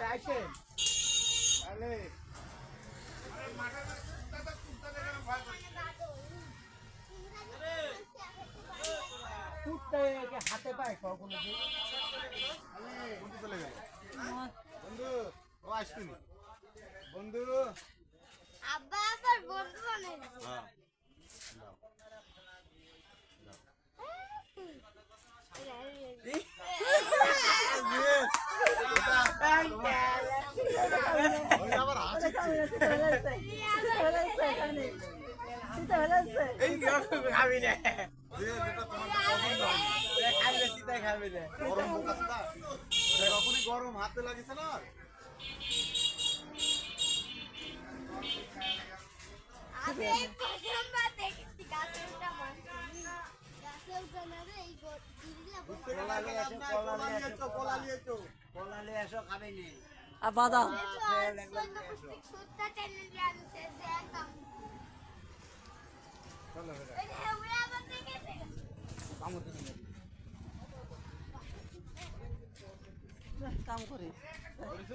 আসেন তাহলে কুটতে হাতে পায় কখনো কি বন্ধু চলে গেল বন্ধু ও আসবি বন্ধু আব্বা আবার বন্ধু বানাই হ্যাঁ আবার হাসি এই খাবি না খাইলে চিতাই খাবি না গরম মুখ আছে না যখনই গরম হাতে লাগিছে না আমি এই প্রথমবার দেখেছি গাছে ওঠা মাছ গাছে ওঠা না রে এই দিল্লি কলা নিয়ে চো কলা নিয়ে এসো খাবি নি আর বাদাম সুতা টেনে দিয়ে আনছে দেখাম এই যে উড়ে আবার দেখেছে কাম করি করিস